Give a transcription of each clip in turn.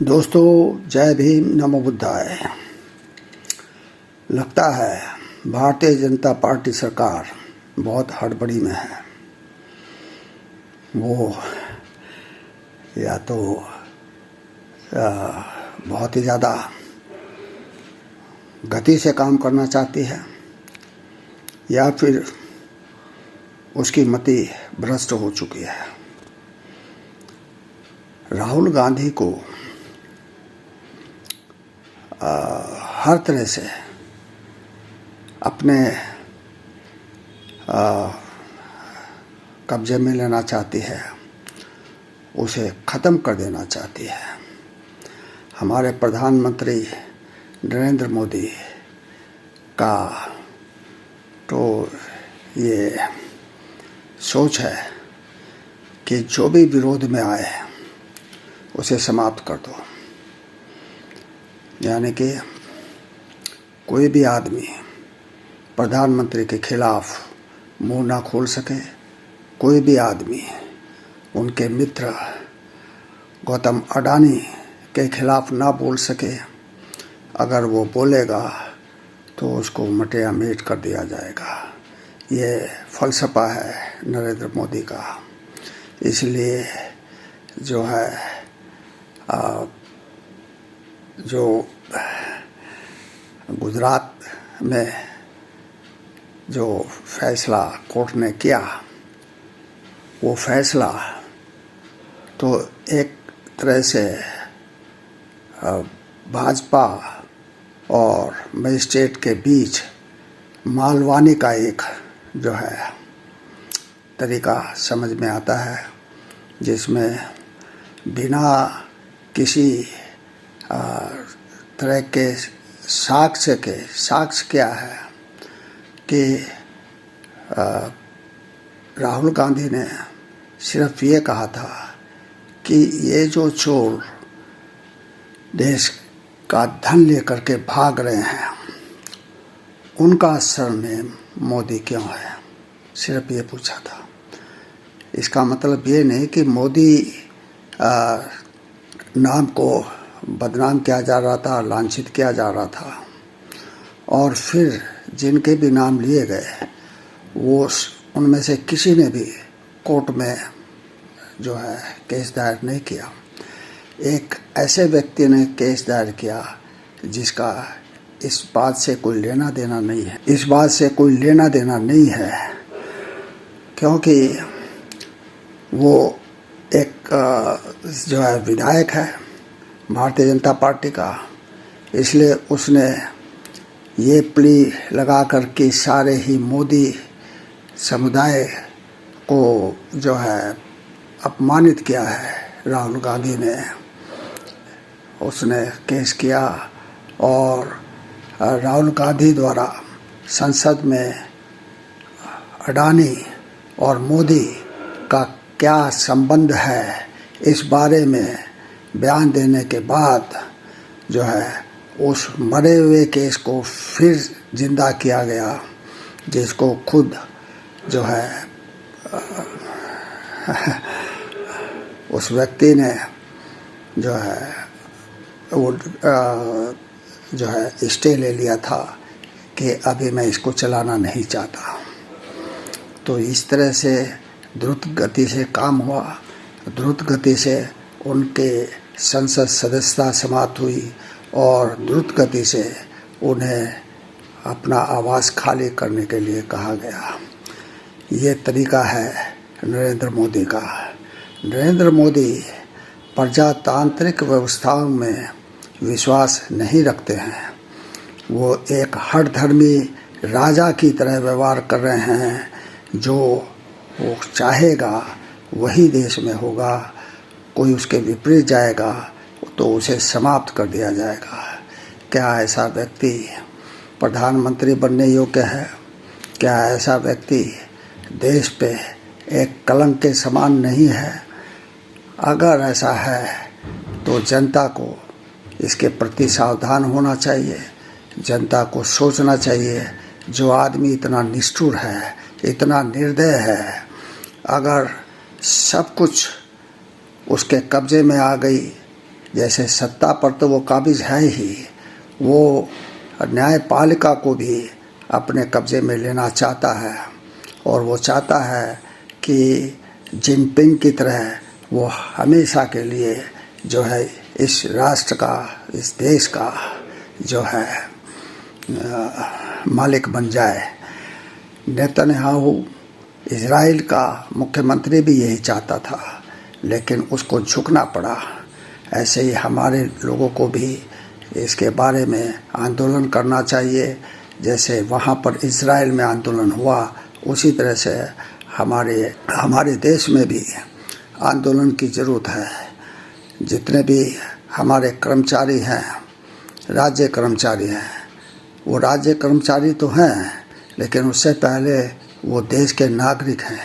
दोस्तों, जय भीम, नमो बुद्धाय। लगता है भारतीय जनता पार्टी सरकार बहुत हड़बड़ी में है। वो या तो बहुत ही ज़्यादा गति से काम करना चाहती है या फिर उसकी मति भ्रष्ट हो चुकी है। राहुल गांधी को हर तरह से अपने कब्जे में लेना चाहती है, उसे ख़त्म कर देना चाहती है। हमारे प्रधानमंत्री नरेंद्र मोदी का तो ये सोच है कि जो भी विरोध में आए उसे समाप्त कर दो, यानी कि कोई भी आदमी प्रधानमंत्री के खिलाफ मुंह ना खोल सके, कोई भी आदमी उनके मित्र गौतम अडानी के खिलाफ ना बोल सके। अगर वो बोलेगा तो उसको मटिया मेट कर दिया जाएगा। ये फ़लसफ़ा है नरेंद्र मोदी का। इसलिए जो है जो गुजरात में जो फैसला कोर्ट ने किया, वो फैसला तो एक तरह से भाजपा और मजिस्ट्रेट के बीच मालवानी का एक जो है तरीका समझ में आता है, जिसमें बिना किसी तरह के साक्ष्य क्या है कि राहुल गांधी ने सिर्फ ये कहा था कि ये जो चोर देश का धन लेकर के भाग रहे हैं उनका सरनेम मोदी क्यों है, सिर्फ ये पूछा था। इसका मतलब ये नहीं कि मोदी नाम को बदनाम किया जा रहा था, लांछित किया जा रहा था, और फिर जिनके भी नाम लिए गए वो उनमें से किसी ने भी कोर्ट में जो है केस दायर नहीं किया। एक ऐसे व्यक्ति ने केस दायर किया जिसका इस बात से कोई लेना देना नहीं है, इस बात से कोई लेना देना नहीं है, क्योंकि वो एक जो है विधायक है भारतीय जनता पार्टी का। इसलिए उसने ये प्ली लगा कर के सारे ही मोदी समुदाय को जो है अपमानित किया है। राहुल गांधी ने उसने केस किया और राहुल गांधी द्वारा संसद में अडानी और मोदी का क्या संबंध है, इस बारे में बयान देने के बाद जो है उस मरे हुए केस को फिर जिंदा किया गया, जिसको खुद जो है उस व्यक्ति ने जो है वो जो है स्टे ले लिया था कि अभी मैं इसको चलाना नहीं चाहता। तो इस तरह से द्रुत गति से काम हुआ, द्रुत गति से उनके संसद सदस्यता समाप्त हुई और द्रुत गति से उन्हें अपना आवास खाली करने के लिए कहा गया। ये तरीका है नरेंद्र मोदी का। नरेंद्र मोदी प्रजातांत्रिक व्यवस्थाओं में विश्वास नहीं रखते हैं। वो एक हठधर्मी राजा की तरह व्यवहार कर रहे हैं। जो वो चाहेगा वही देश में होगा, कोई उसके विपरीत जाएगा तो उसे समाप्त कर दिया जाएगा। क्या ऐसा व्यक्ति प्रधानमंत्री बनने योग्य है? क्या ऐसा व्यक्ति देश पे एक कलंक के समान नहीं है? अगर ऐसा है तो जनता को इसके प्रति सावधान होना चाहिए। जनता को सोचना चाहिए, जो आदमी इतना निष्ठुर है, इतना निर्दय है, अगर सब कुछ उसके कब्जे में आ गई जैसे सत्ता पर तो वो काबिज है ही, वो न्यायपालिका को भी अपने कब्ज़े में लेना चाहता है और वो चाहता है कि जिनपिंग की तरह वो हमेशा के लिए जो है इस राष्ट्र का, इस देश का जो है मालिक बन जाए। नेतन्याहू इजराइल का मुख्यमंत्री भी यही चाहता था, लेकिन उसको झुकना पड़ा। ऐसे ही हमारे लोगों को भी इसके बारे में आंदोलन करना चाहिए। जैसे वहाँ पर इजराइल में आंदोलन हुआ, उसी तरह से हमारे देश में भी आंदोलन की ज़रूरत है। जितने भी हमारे कर्मचारी हैं, राज्य कर्मचारी हैं, वो राज्य कर्मचारी तो हैं, लेकिन उससे पहले वो देश के नागरिक हैं,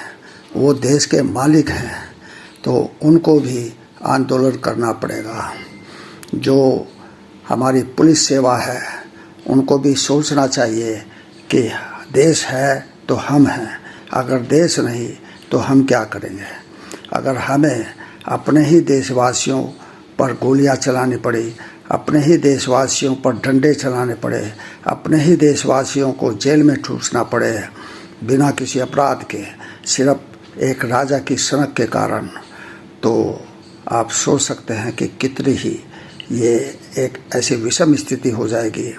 वो देश के मालिक हैं, तो उनको भी आंदोलन करना पड़ेगा। जो हमारी पुलिस सेवा है, उनको भी सोचना चाहिए कि देश है तो हम हैं, अगर देश नहीं तो हम क्या करेंगे। अगर हमें अपने ही देशवासियों पर गोलियां चलानी पड़ी, अपने ही देशवासियों पर डंडे चलाने पड़े, अपने ही देशवासियों को जेल में ठूसना पड़े बिना किसी अपराध के, सिर्फ एक राजा की सनक के कारण, तो आप सोच सकते हैं कि कितनी ही ये एक ऐसी विषम स्थिति हो जाएगी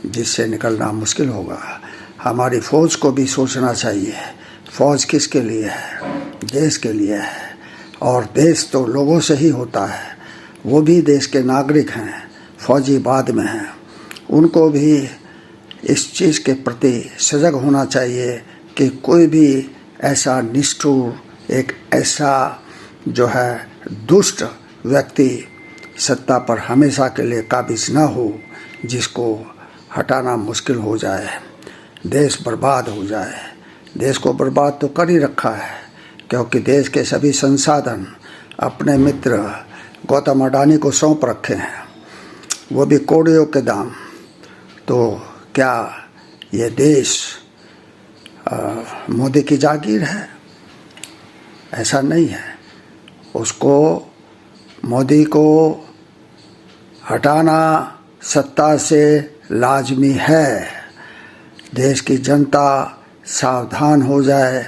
जिससे निकलना मुश्किल होगा। हमारी फ़ौज को भी सोचना चाहिए, फ़ौज किसके लिए है? देश के लिए है, और देश तो लोगों से ही होता है। वो भी देश के नागरिक हैं, फौजी बाद में हैं। उनको भी इस चीज़ के प्रति सजग होना चाहिए कि कोई भी ऐसा निष्ठुर, एक ऐसा जो है दुष्ट व्यक्ति सत्ता पर हमेशा के लिए काबिज ना हो, जिसको हटाना मुश्किल हो जाए, देश बर्बाद हो जाए। देश को बर्बाद तो कर ही रखा है, क्योंकि देश के सभी संसाधन अपने मित्र गौतम अडानी को सौंप रखे हैं, वो भी कौड़ियों के दाम। तो क्या ये देश मोदी की जागीर है? ऐसा नहीं है। उसको, मोदी को हटाना सत्ता से लाजमी है। देश की जनता सावधान हो जाए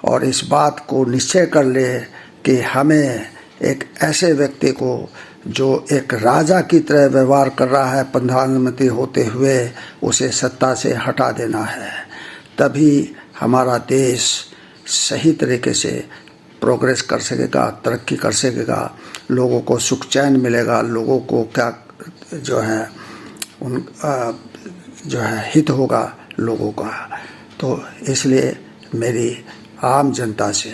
और इस बात को निश्चय कर ले कि हमें एक ऐसे व्यक्ति को जो एक राजा की तरह व्यवहार कर रहा है प्रधानमंत्री होते हुए, उसे सत्ता से हटा देना है। तभी हमारा देश सही तरीके से प्रोग्रेस कर सकेगा, तरक्की कर सकेगा, लोगों को सुख चैन मिलेगा, लोगों को क्या जो है जो है हित होगा लोगों का। तो इसलिए मेरी आम जनता से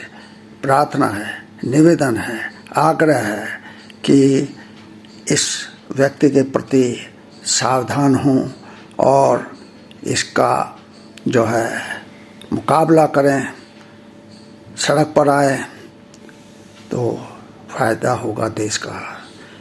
प्रार्थना है, निवेदन है, आग्रह है कि इस व्यक्ति के प्रति सावधान हों और इसका जो है मुकाबला करें, सड़क पर आए तो फ़ायदा होगा देश का।